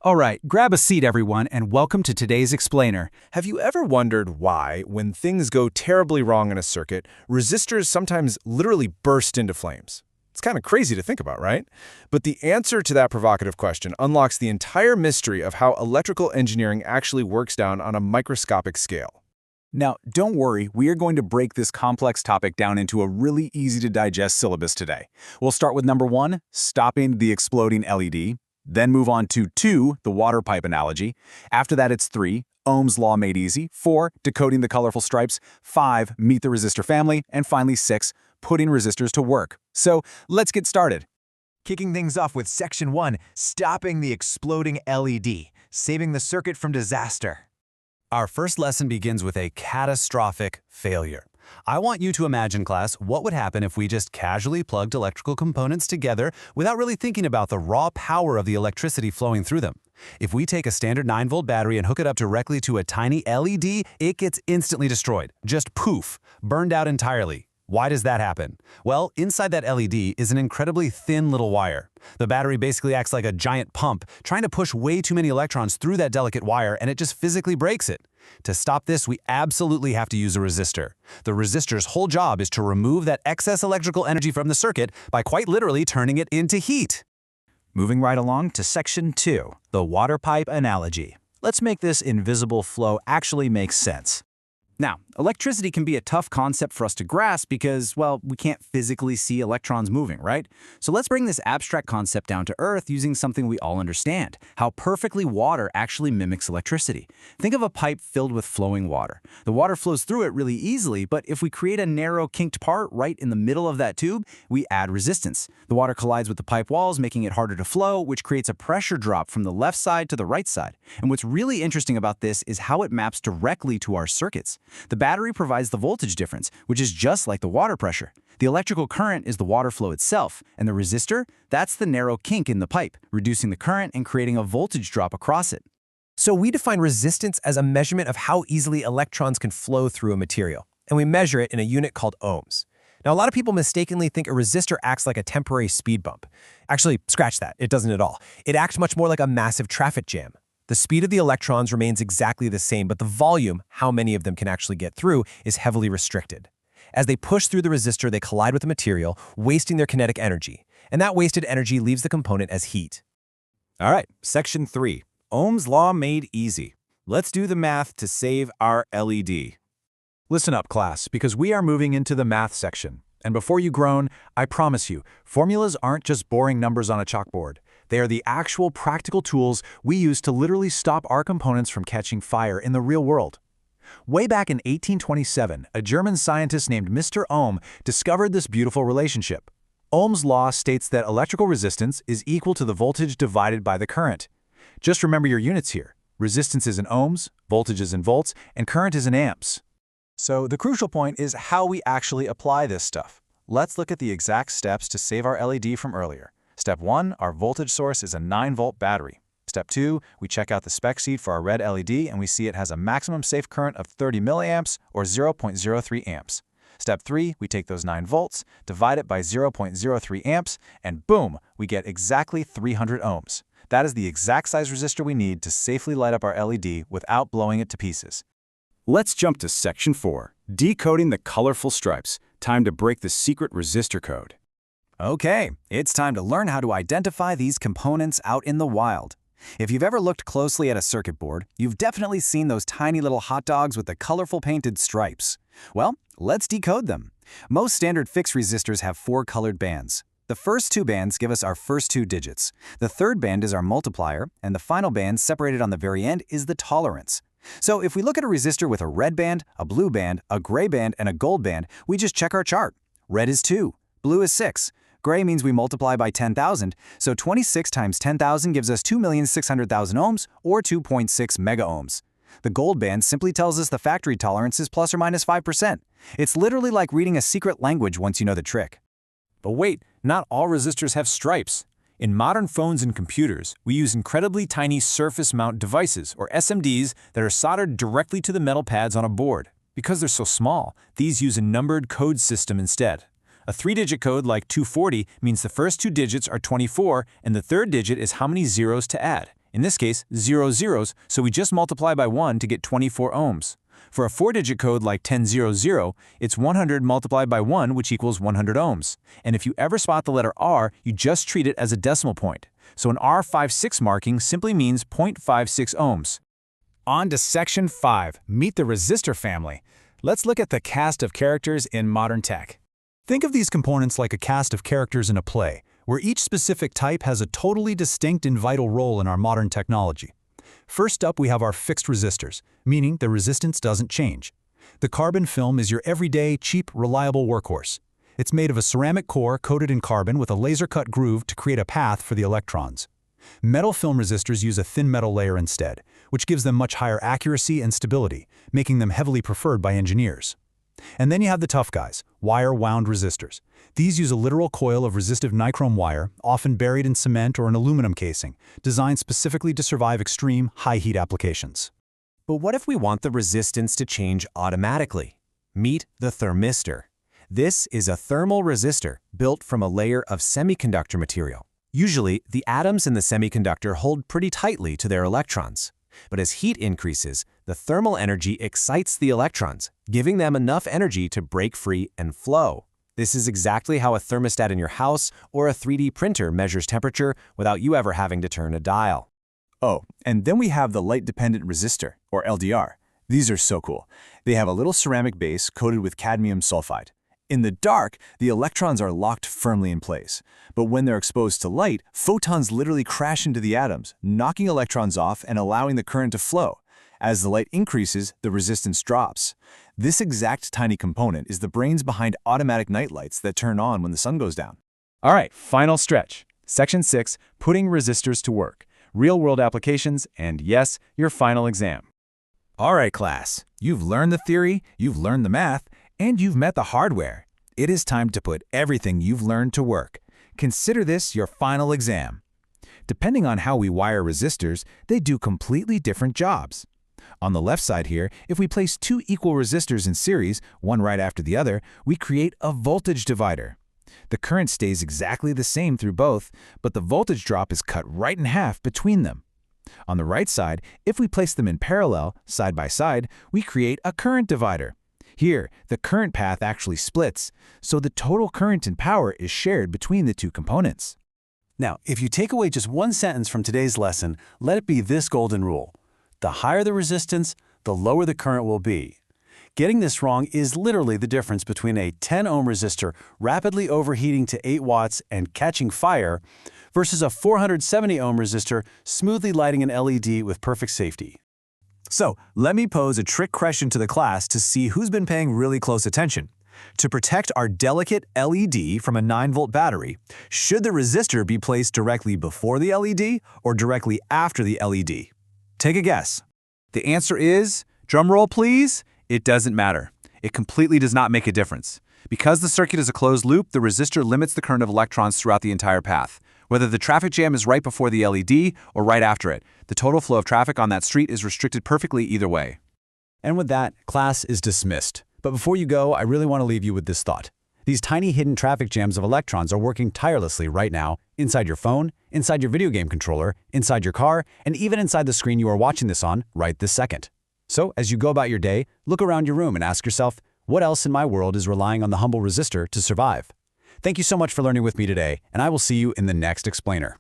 All right, grab a seat everyone and welcome to today's explainer. Have you ever wondered why, when things go terribly wrong in a circuit, resistors sometimes literally burst into flames? It's kind of crazy to think about, right? But the answer to that provocative question unlocks the entire mystery of how electrical engineering actually works down on a microscopic scale. Now, don't worry, we are going to break this complex topic down into a really easy-to-digest syllabus today. We'll start with number 1, stopping the exploding LED. Then move on to 2, the water pipe analogy. After that, it's 3, Ohm's law made easy. 4, decoding the colorful stripes. 5, meet the resistor family. And finally, 6, putting resistors to work. So let's get started. Kicking things off with Section 1, stopping the exploding LED, saving the circuit from disaster. Our first lesson begins with a catastrophic failure. I want you to imagine, class, what would happen if we just casually plugged electrical components together without really thinking about the raw power of the electricity flowing through them. If we take a standard 9-volt battery and hook it up directly to a tiny LED, it gets instantly destroyed. Just poof, burned out entirely. Why does that happen? Well, inside that LED is an incredibly thin little wire. The battery basically acts like a giant pump, trying to push way too many electrons through that delicate wire, and it just physically breaks it. To stop this, we absolutely have to use a resistor. The resistor's whole job is to remove that excess electrical energy from the circuit by quite literally turning it into heat. Moving right along to Section 2, the water pipe analogy. Let's make this invisible flow actually make sense. Now, electricity can be a tough concept for us to grasp because, well, we can't physically see electrons moving, right? So let's bring this abstract concept down to earth using something we all understand, how perfectly water actually mimics electricity. Think of a pipe filled with flowing water. The water flows through it really easily, but if we create a narrow kinked part right in the middle of that tube, we add resistance. The water collides with the pipe walls, making it harder to flow, which creates a pressure drop from the left side to the right side. And what's really interesting about this is how it maps directly to our circuits. The battery provides the voltage difference, which is just like the water pressure. The electrical current is the water flow itself, and the resistor, that's the narrow kink in the pipe, reducing the current and creating a voltage drop across it. So we define resistance as a measurement of how easily electrons can flow through a material, and we measure it in a unit called ohms. Now, a lot of people mistakenly think a resistor acts like a temporary speed bump. Actually, scratch that, it doesn't at all. It acts much more like a massive traffic jam. The speed of the electrons remains exactly the same, but the volume, how many of them can actually get through, is heavily restricted. As they push through the resistor, they collide with the material, wasting their kinetic energy, and that wasted energy leaves the component as heat. All right, Section 3, Ohm's law made easy. Let's do the math to save our LED. Listen up, class, because we are moving into the math section. And before you groan, I promise you, formulas aren't just boring numbers on a chalkboard. They are the actual practical tools we use to literally stop our components from catching fire in the real world. Way back in 1827, a German scientist named Mr. Ohm discovered this beautiful relationship. Ohm's law states that electrical resistance is equal to the voltage divided by the current. Just remember your units here. Resistance is in ohms, voltage is in volts, and current is in amps. So the crucial point is how we actually apply this stuff. Let's look at the exact steps to save our LED from earlier. Step 1, our voltage source is a 9-volt battery. Step 2, we check out the spec sheet for our red LED and we see it has a maximum safe current of 30 milliamps or 0.03 amps. Step 3, we take those 9 volts, divide it by 0.03 amps, and boom, we get exactly 300 ohms. That is the exact size resistor we need to safely light up our LED without blowing it to pieces. Let's jump to Section 4, decoding the colorful stripes. Time to break the secret resistor code. Okay, it's time to learn how to identify these components out in the wild. If you've ever looked closely at a circuit board, you've definitely seen those tiny little hot dogs with the colorful painted stripes. Well, let's decode them. Most standard fixed resistors have 4 colored bands. The first 2 bands give us our first 2 digits. The third band is our multiplier, and the final band separated on the very end is the tolerance. So if we look at a resistor with a red band, a blue band, a gray band, and a gold band, we just check our chart. Red is 2, blue is 6. Gray means we multiply by 10,000, so 26 times 10,000 gives us 2,600,000 ohms, or 2.6 megaohms. The gold band simply tells us the factory tolerance is plus or minus 5%. It's literally like reading a secret language once you know the trick. But wait, not all resistors have stripes. In modern phones and computers, we use incredibly tiny surface mount devices, or SMDs, that are soldered directly to the metal pads on a board. Because they're so small, these use a numbered code system instead. A 3-digit code like 240 means the first 2 digits are 24 and the third digit is how many zeros to add. In this case, 0 zeros, so we just multiply by 1 to get 24 ohms. For a 4-digit code like 1000, it's 100 multiplied by 1, which equals 100 ohms. And if you ever spot the letter R, you just treat it as a decimal point. So an R56 marking simply means 0.56 ohms. On to Section 5, Meet the Resistor family. Let's look at the cast of characters in modern tech. Think of these components like a cast of characters in a play, where each specific type has a totally distinct and vital role in our modern technology. First up, we have our fixed resistors, meaning the resistance doesn't change. The carbon film is your everyday, cheap, reliable workhorse. It's made of a ceramic core coated in carbon with a laser-cut groove to create a path for the electrons. Metal film resistors use a thin metal layer instead, which gives them much higher accuracy and stability, making them heavily preferred by engineers. And then you have the tough guys, wire-wound resistors. These use a literal coil of resistive nichrome wire, often buried in cement or an aluminum casing, designed specifically to survive extreme, high-heat applications. But what if we want the resistance to change automatically? Meet the thermistor. This is a thermal resistor built from a layer of semiconductor material. Usually, the atoms in the semiconductor hold pretty tightly to their electrons. But as heat increases, the thermal energy excites the electrons, giving them enough energy to break free and flow. This is exactly how a thermostat in your house or a 3D printer measures temperature without you ever having to turn a dial. Oh, and then we have the light-dependent resistor, or LDR. These are so cool. They have a little ceramic base coated with cadmium sulfide. In the dark, the electrons are locked firmly in place. But when they're exposed to light, photons literally crash into the atoms, knocking electrons off and allowing the current to flow. As the light increases, the resistance drops. This exact tiny component is the brains behind automatic night lights that turn on when the sun goes down. All right, final stretch. Section 6, Putting Resistors to Work. Real-world applications, and yes, your final exam. All right, class. You've learned the theory, you've learned the math, and you've met the hardware. It is time to put everything you've learned to work. Consider this your final exam. Depending on how we wire resistors, they do completely different jobs. On the left side here, if we place two equal resistors in series, one right after the other, we create a voltage divider. The current stays exactly the same through both, but the voltage drop is cut right in half between them. On the right side, if we place them in parallel, side by side, we create a current divider. Here, the current path actually splits, so the total current and power is shared between the two components. Now, if you take away just one sentence from today's lesson, let it be this golden rule. The higher the resistance, the lower the current will be. Getting this wrong is literally the difference between a 10-ohm resistor rapidly overheating to 8 watts and catching fire versus a 470-ohm resistor smoothly lighting an LED with perfect safety. So, let me pose a trick question to the class to see who's been paying really close attention. To protect our delicate LED from a 9-volt battery, should the resistor be placed directly before the LED or directly after the LED? Take a guess. The answer is, drumroll please, it doesn't matter. It completely does not make a difference. Because the circuit is a closed loop, the resistor limits the current of electrons throughout the entire path. Whether the traffic jam is right before the LED or right after it, the total flow of traffic on that street is restricted perfectly either way. And with that, class is dismissed. But before you go, I really want to leave you with this thought. These tiny hidden traffic jams of electrons are working tirelessly right now inside your phone, inside your video game controller, inside your car, and even inside the screen you are watching this on right this second. So as you go about your day, look around your room and ask yourself, what else in my world is relying on the humble resistor to survive? Thank you so much for learning with me today, and I will see you in the next explainer.